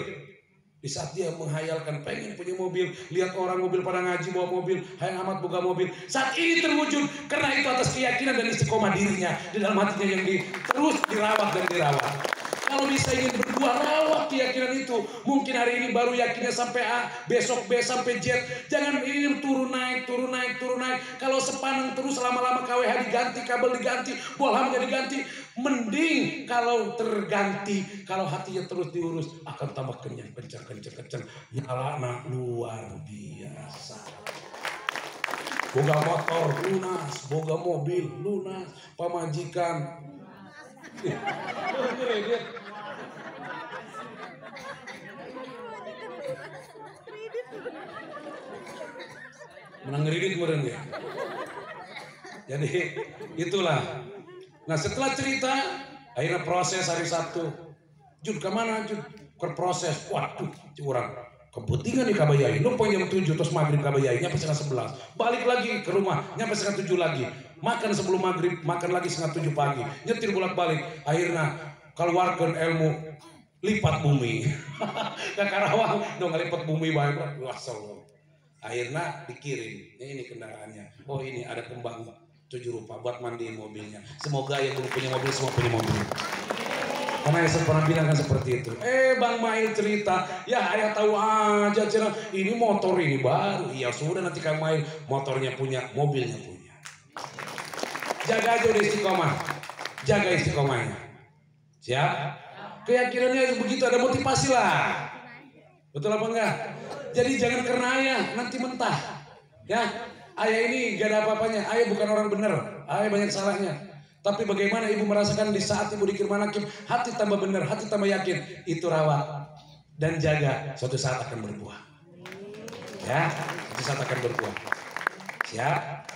Di saat dia menghayalkan pengen punya mobil, lihat orang mobil pada ngaji bawa mobil, hayang amat boga mobil. Saat ini terwujud karena itu atas keyakinan dan istiqomah dirinya di dalam hatinya yang terus dirawat dan dirawat. Kalau bisa ingin berdua, rawat keyakinan itu. Mungkin hari ini baru yakinnya sampai A, besok B sampai Z. Jangan ini turun naik, turun naik, turun naik. Kalau sepaneng terus lama-lama KWH diganti, kabel diganti, bolhamnya diganti. Mending kalau terganti, kalau hatinya terus diurus akan tambah kenyang, kencang. Nyala anak luar biasa. Boga motor lunas, boga mobil lunas, pamajikan. Menang ngeridik meren ya. Jadi itulah. Nah setelah cerita, akhirnya proses hari Sabtu. Jud kemana Jud? Ke proses. Waduh, curang. Kepentingan di Kabayai. Lu jam 7 terus maghrib Kabayai. Nyampe setengah 11. Balik lagi ke rumah. Nyampe setengah 7 lagi. Makan sebelum maghrib. Makan lagi setengah 7 pagi. Nyetir bolak-balik. Akhirnya keluarkan ilmu lipat bumi. Ke Karawang. Dong lipat bumi banyak. Wassalamualaikum. Akhirnya dikirim. Ini kendaraannya. Oh ini ada kembang 7 rupa buat mandiin mobilnya. Semoga yang belum punya mobil semua punya mobil. Karena saya pernah bilang kan seperti itu. Bang Mail cerita, ya ayah tahu aja cerita. Ini motor ini baru. Ya sudah nanti Kang Mail motornya punya, mobilnya punya. Jaga aja udah istiqomah. Jaga istiqomahnya. Siap? Keyakinannya begitu, ada motivasi lah. Betul apa enggak? Jadi jangan karena ayah nanti mentah. Ya, ayah ini gak ada apa-apanya. Ayah bukan orang benar. Ayah banyak salahnya. Tapi bagaimana ibu merasakan di saat ibu dikirman hakim, hati tambah benar, hati tambah yakin. Itu rawat dan jaga. Suatu saat akan berbuah. Ya, suatu saat akan berbuah. Siap?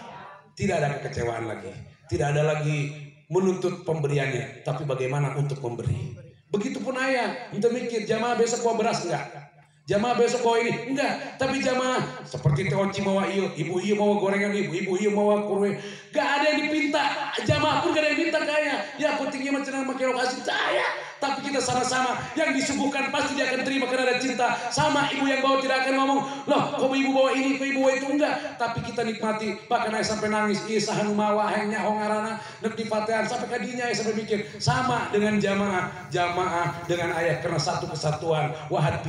Tidak ada kekecewaan lagi. Tidak ada lagi menuntut pemberiannya. Tapi bagaimana untuk memberi. Begitupun ayah. Kita mikir jamaah besok bawa beras enggak? Jamaah besok bawa ini? Enggak. Tapi jamaah seperti Teoci bawa iyo, ibu iyo bawa gorengan ibu iyo bawa kurwe. Gak ada yang dipinta. Jamaah pun gak ada yang minta kaya. Ya pentingnya macam pakai lokasi saya. Tapi kita sama-sama yang disuguhkan pasti dia akan terima karena ada cinta. Sama ibu yang bawa tidak akan ngomong, loh kok ibu bawa ini, kok ibu bawa itu enggak. Tapi kita nikmati. Bahkan saya sampai nangis. Isahan mawa hanya hongarana nek dipatean sampai kadinya saya sampai mikir sama dengan jamaah dengan ayah karena satu kesatuan. Wahad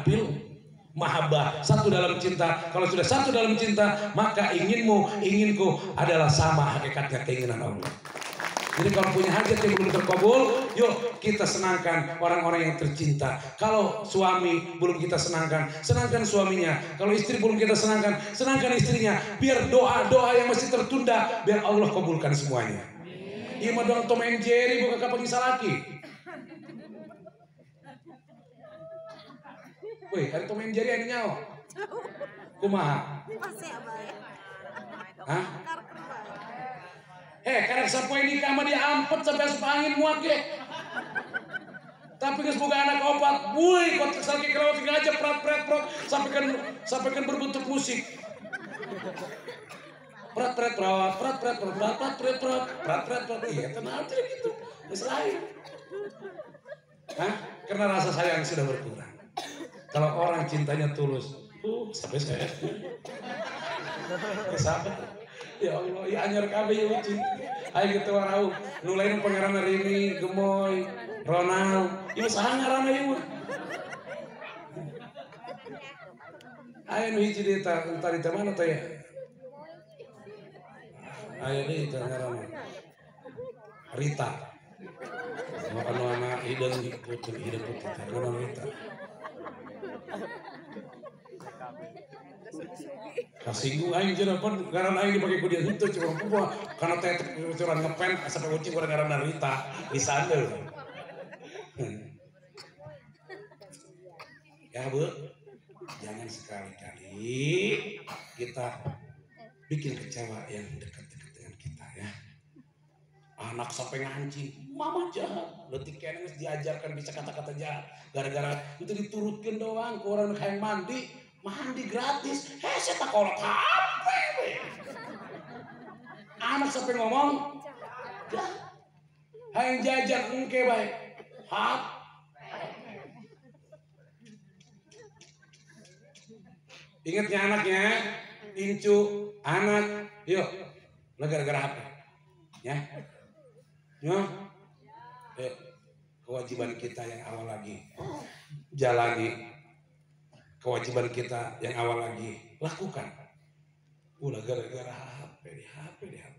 bil mahabbah, satu dalam cinta. Kalau sudah satu dalam cinta, maka inginku adalah sama hakikatnya keinginan Allah. Jadi kalau punya hajat yang belum terkabul, yuk kita senangkan orang-orang yang tercinta. Kalau suami belum kita senangkan, senangkan suaminya. Kalau istri belum kita senangkan, senangkan istrinya. Biar doa-doa yang masih tertunda, biar Allah kabulkan semuanya. Iya mah dong Tom and Jerry bukan kapal lagi. Wih, ada Tom and Jerry ini nyawa. Kumaha? Hah? Karena sampai nikah mah diampet sampai asup angin muak ya. Tapi geus boga anak opat, woi kotak sakit kerawat aja prat sampaikan berbentuk musik. Prat. Iya, tenang aja gitu. Geus lain. Hah? Karena rasa sayang sudah berkurang. Kalau orang cintanya tulus, sampai saya. Sabar. Ya Allah, ya anyar kabeh ya uci. Ayo gitu warau. Nu lain pangaranna Rini, Gemoy, Ronald. Ieu saha ngaranna ieu? Ayo nu hiji deui tadi teh mana teh? Ayo deui teh ngaranna. Rita. Makan anak hideung putih ngaranna Rita. Kasinggung aing cenah pun ngaran aing dipake ku dia henteu cuma kumaha kana teh curang ngepen sampai uci urang ngaranna Rita di sandel. Ya Bu, jangan sekali-kali kita bikin kecewa yang dekat-dekat dengan kita ya. Anak sampai ngancing, mama jahat, letik kene geus diajarkan bisa kata-kata jahat gara-gara itu diturutkeun doang ke orang kayak mandi gratis. Saya tak kolot HP. Anak sampai ngomong, hayang jajan engke bae. Hap. Ingatnya anaknya, incu, anak, yuk, gara-gara HP, ya, yuk, kewajiban kita yang awal lagi, jalani, kewajiban kita yang awal lagi, lakukan, udah gara-gara HP, di HP.